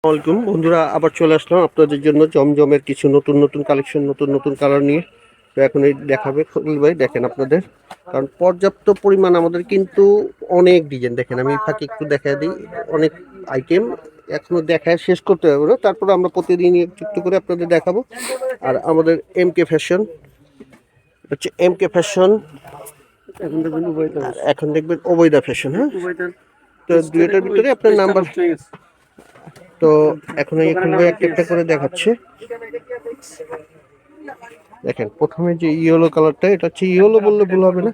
Welcome বন্ধুরা, আবার চলে আসলাম আপনাদের জন্য জমজমের কিছু নতুন নতুন কালেকশন, নতুন নতুন কালার নিয়ে। তো এখন এই দেখাবে খলিল ভাই, দেখেন আপনাদের, কারণ পর্যাপ্ত পরিমাণ আমাদের কিন্তু অনেক ডিজাইন। দেখেন আমি ফাঁকে একটু দেখা দিই, অনেক আইটেম এখনো দেখায় শেষ করতে হবে না, তারপরে আমরা প্রতিদিন একটু একটু করে আপনাদের দেখাবো। আর আমাদের এম কে ফ্যাশন হচ্ছে এম কে ফ্যাশন, আর এখন দেখবেন ওবৈদা ফ্যাশন। হ্যাঁ, তো দুইটার ভিতরে আপনার নাম্বার। তো এখন এই খুলবে একটা একটা করে দেখাচ্ছে। দেখেন প্রথমে যে ইয়েলো কালারটা, এটা হচ্ছে ইয়েলো বললে ভুল হবে না,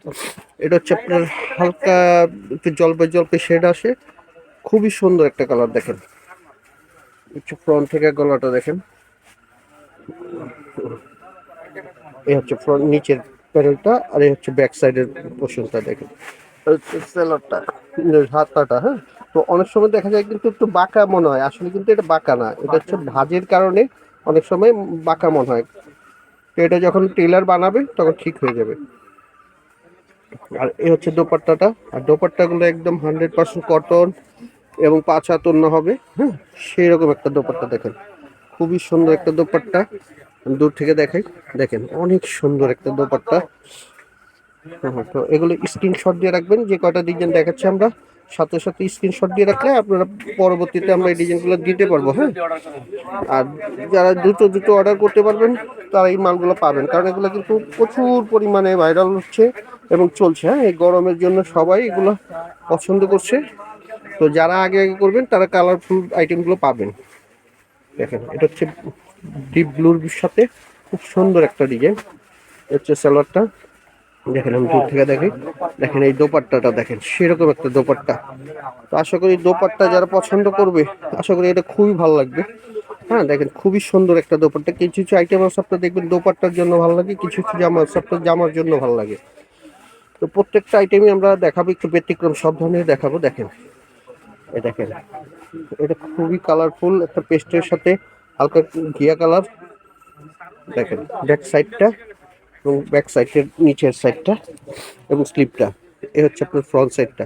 এটা হচ্ছে আপনার হালকা একটু জলপাই জলপাই শেড আসে, খুবই সুন্দর একটা কালার। দেখেন একটু ফ্রন্ট থেকে গলাটা দেখেন, এই হচ্ছে ফ্রন্ট নিচের প্যানেলটা, আর এই হচ্ছে ব্যাক সাইডের পোর্শনটা। দেখেন সেলারটা, হাতাটা। হ্যাঁ, তো অনেক সময় দেখা যায় কিন্তু একটু বাঁকা মনে হয়, আসলে কিন্তু এটা বাঁকা না, এটা হচ্ছে ভাঁজের কারণে অনেক সময় বাঁকা মনে হয়। তো এটা যখন টেলার বানাবে তখন ঠিক হয়ে যাবে। আর এই হচ্ছে দোপাট্টাটা, আর দোপাট্টাগুলো একদম 100% কটন এবং 5 হাত ওড়না হবে। হ্যাঁ, সেই রকম একটা দোপাট্টা। দেখেন খুবই সুন্দর একটা দোপাট্টা, দূর থেকে দেখাই। দেখেন অনেক সুন্দর একটা দোপাট্টা। হ্যাঁ, তো এগুলো স্ক্রিনশট দিয়ে রাখবেন, যে কয়টা ডিজাইন দেখাচ্ছি আমরা, সাথে সাথে স্ক্রিনশট দিয়ে রাখলে আপনারা পরবর্তীতে আমরা এই ডিজাইনগুলো দিতে পারবো। হ্যাঁ, আর যারা দ্রুত দ্রুত অর্ডার করতে পারবেন তারা এই মালগুলো পাবেন, কারণ এগুলো কিন্তু প্রচুর পরিমাণে ভাইরাল হচ্ছে এবং চলছে। হ্যাঁ, এই গরমের জন্য সবাই এগুলো পছন্দ করছে। তো যারা আগে আগে করবেন তারা কালারফুল আইটেমগুলো পাবেন। দেখেন এটা হচ্ছে ডিপ ব্লুর সাথে খুব সুন্দর একটা ডিজাইন, হচ্ছে সালোয়ারটা। দেখেন আমি দূর থেকে দেখি, দেখেন এই দোপাট্টাটা দেখেন, সেরকম একটা দোপাট্টা। তো আশা করি দোপাট্টা যারা পছন্দ করবে, আশা করি এটা খুবই ভালো লাগবে। হ্যাঁ, দেখেন খুবই সুন্দর একটা দোপাট্টা। কিছু কিছু আইটেম আছে আপনার দেখবেন দোপাট্টার জন্য ভালো লাগে, কিছু কিছু জামা আছে আপনার জামার জন্য ভালো লাগে। তো প্রত্যেকটা আইটেমই আমরা দেখাবো, একটু ব্যতিক্রম সব ধরনের দেখাবো। দেখেন এই দেখেন, এটা খুবই কালারফুল একটা পেস্টের সাথে হালকা ঘিয়া কালার। দেখেন ব্যাক সাইডটা এবং ব্যাক সাইডের নিচের সাইডটা এবং স্লিপটা, এ হচ্ছে আপনার ফ্রন্ট সাইডটা।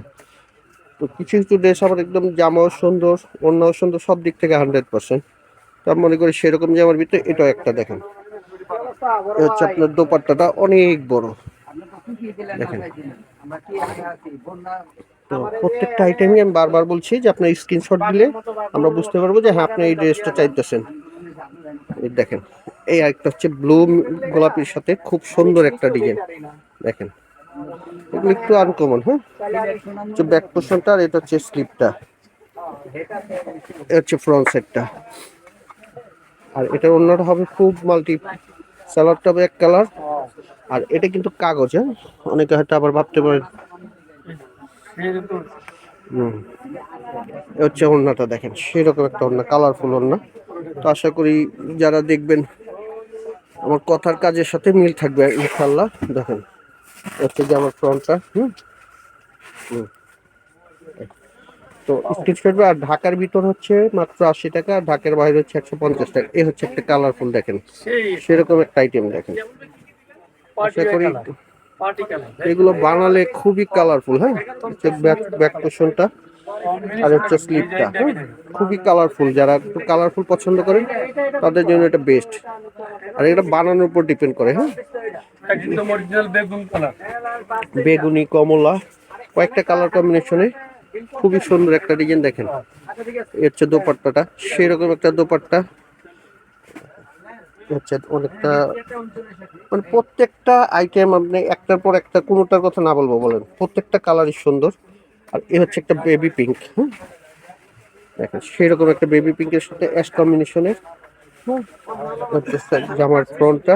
তো কিছু কিছু ড্রেস আবার একদম জামাও সুন্দর, ওড়নাও সুন্দর, সব দিক থেকে 100%। তো আমি মনে করি সেরকম জামার ভিতরে এটাও একটা। দেখেন এ হচ্ছে আপনার দোপাট্টাটা অনেক বড়। দেখেন, তো প্রত্যেকটা আইটেমই আমি বারবার বলছি যে আপনার স্ক্রিনশট দিলে আমরা বুঝতে পারবো যে হ্যাঁ আপনি এই ড্রেসটা চাইতেছেন। এই দেখেন এই আরেকটা হচ্ছে ব্লু গোলাপির সাথে খুব সুন্দর একটা ডিজাইন। দেখেন এগুলো একটু আনকমন। হ্যাঁ, হচ্ছে ব্যাক পোর্শনটা, আর এটা হচ্ছে স্লিপটা, এটা হচ্ছে ফ্রন্ট সাইডটা। আর এটার অন্যটা হবে খুব মাল্টি, সালোয়ারটা হবে এক কালার, আর এটা কিন্তু কাগজ। হ্যাঁ, অনেকে হয়তো আবার ভাবতে পারেন। হুম, এ হচ্ছে ওড়নাটা। দেখেন সেরকম একটা ওড়না, কালারফুল ওড়না। তো আশা করি যারা দেখবেন আমার কথার কাজের সাথে মিল থাকবে ইনশাল্লাহ। দেখেন হচ্ছে যে আমার ফ্রন্টটা। হুম হুম তো স্ক্রিনশট। আর ঢাকার ভিতর হচ্ছে মাত্র 80 টাকা, আর ঢাকার বাইরে হচ্ছে 150 টাকা। এ হচ্ছে একটা কালারফুল, দেখেন সেরকম একটা আইটেম। দেখেন আশা করি এগুলো বানালে খুবই কালারফুল। হ্যাঁ, হচ্ছে ব্যাক পোর্শনটা, আর হচ্ছে স্লিপটা। হ্যাঁ, খুবই কালারফুল, যারা একটু কালারফুল পছন্দ করেন তাদের জন্য এটা বেস্ট। আর এটা বানানোর উপর ডিপেন্ড করে। হ্যাঁ, বেগুনি কমলা কয়েকটা কালার কম্বিনেশনে খুবই সুন্দর একটা ডিজাইন। দেখেন এ হচ্ছে দোপাট্টাটা, সেরকম একটা দোপাট্টা হচ্ছে অনেকটা, মানে প্রত্যেকটা আইটেম আপনি একটার পর একটা, কোনোটার কথা না বলবো বলেন, প্রত্যেকটা কালারই সুন্দর। আর এ হচ্ছে একটা বেবি পিঙ্ক। হ্যাঁ, দেখেন সেরকম একটা বেবি পিঙ্কের সাথে অ্যাশ কম্বিনেশনের। হ্যাঁ, হচ্ছে জামার ফ্রন্টটা,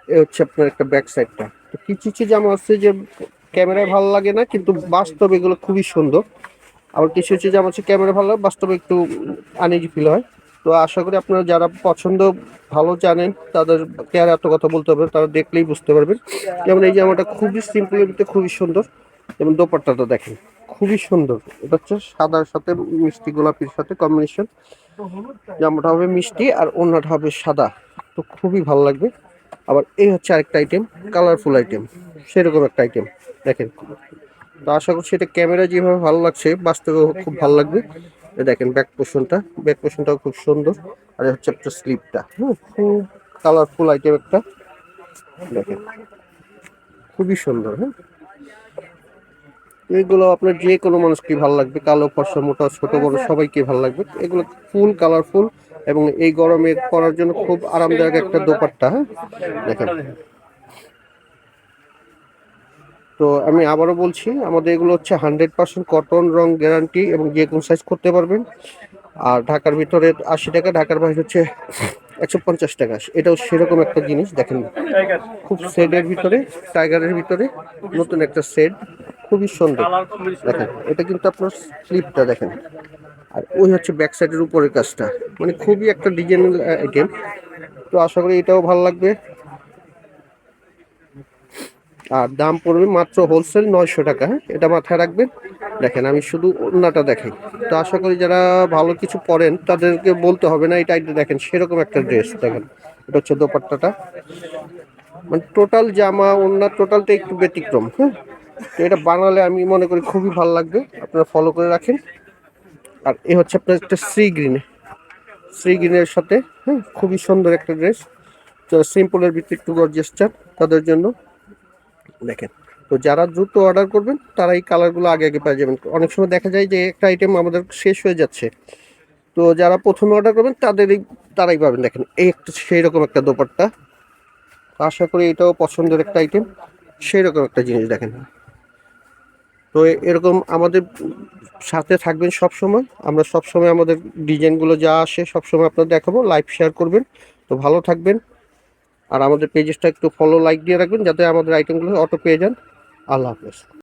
এ হচ্ছে আপনার একটা ব্যাক সাইডটা। তো কিছু কিছু জামা আছে যে ক্যামেরায় ভালো লাগে না, কিন্তু বাস্তবে এগুলো খুবই সুন্দর। আবার কিছু কিছু জামা আছে ক্যামেরা ভালো লাগে, বাস্তবে একটু আনইজি ফিল হয়। তো আশা করি আপনারা যারা পছন্দ ভালো জানেন তাদেরকে আর এত কথা বলতে হবে, তারা দেখলেই বুঝতে পারবেন। যেমন এই জামাটা খুবই সিম্পলের ভিতরে খুবই সুন্দর, এবং দোপাট্টাটা দেখেন খুবই সুন্দর। এটা হচ্ছে সাদার সাথে মিষ্টি গোলাপির সাথে কম্বিনেশন। জামাটা হবে মিষ্টি আর ওড়নাটা হবে সাদা, তো খুবই ভালো লাগবে। আবার এই হচ্ছে আরেকটা আইটেম, কালারফুল আইটেম, সেরকম একটা আইটেম। দেখেন, তো আশা করছি এটা ক্যামেরা যেভাবে ভালো লাগছে বাস্তবে খুব ভালো লাগবে। দেখেন ব্যাক পোর্শনটাও খুব সুন্দর। আর হচ্ছে আপনার স্লিপটা, খুব কালারফুল আইটেম একটা, দেখেন খুবই সুন্দর। হ্যাঁ, এগুলো আপনার যে কোনো মানুষকে ভালো লাগবে, কালো ফর্সা মোটা ছোট বড় সবাইকে ভালো লাগবে। এগুলো ফুল কালারফুল এবং এই গরমে পরার জন্য খুব আরামদায়ক একটা দোপাট্টা। হ্যাঁ, দেখেন। তো আমি আবারও বলছি, আমাদের এগুলো হচ্ছে 100% কটন, রং গ্যারান্টি এবং যে কোনো সাইজ করতে পারবেন। আর ঢাকার ভিতরে 80 টাকা, ঢাকার বাইরে হচ্ছে 150 টাকা। এটাও সেরকম একটা জিনিস দেখেন, খুব শেডের ভিতরে, টাইগারের ভিতরে নতুন একটা শেড, খুবই সুন্দর। দেখেন এটা কিন্তু আপনার স্লিপটা দেখেন, আর ওই হচ্ছে ব্যাক সাইডের উপরের কাজটা, মানে খুবই একটা ডিজাইনাল আইটেম। তো আশা করি এটাও ভালো লাগবে। আর দাম পড়বে মাত্র হোলসেল 900 টাকা। হ্যাঁ, এটা মাথায় রাখবেন। দেখেন আমি শুধু ওড়নাটা দেখাই, তো আশা করি যারা ভালো কিছু পরেন তাদেরকে বলতে হবে না, এটা দেখেন সেরকম একটা ড্রেস। দেখেন এটা হচ্ছে দোপাট্টাটা, মানে টোটাল জামা ওড়না টোটালটা একটু ব্যতিক্রম। হ্যাঁ, তো এটা বানালে আমি মনে করি খুবই ভালো লাগবে, আপনারা ফলো করে রাখেন। আর এ হচ্ছে আপনার একটা শ্রী গ্রিনের সাথে, হ্যাঁ, খুবই সুন্দর একটা ড্রেস। তো সিম্পলের ভিতরে একটু গর্জিয়াস চান তাদের জন্য, দেখেন। তো যারা দ্রুত অর্ডার করবেন তারা এই কালারগুলো আগে আগে পেয়ে যাবেন। অনেক সময় দেখা যায় যে একটা আইটেম আমাদের শেষ হয়ে যাচ্ছে, তো যারা প্রথমে অর্ডার করবেন তারাই পাবেন। দেখেন এই একটা সেই রকম একটা দোপাট্টা, আশা করি এটাও পছন্দের একটা আইটেম, সেই রকম একটা জিনিস দেখেন। তো এরকম আমাদের সাথে থাকবেন সব সময়, আমরা সব সময় আমাদের ডিজাইনগুলো যা আসে সব সময় আপনাদের দেখাবো, লাইভ শেয়ার করবেন। তো ভালো থাকবেন, আর আমাদের পেজটা একটু ফলো লাইক দিয়ে রাখবেন যাতে আমাদের আইটেমগুলো অটো পেয়ে যান। আল্লাহ হাফেজ।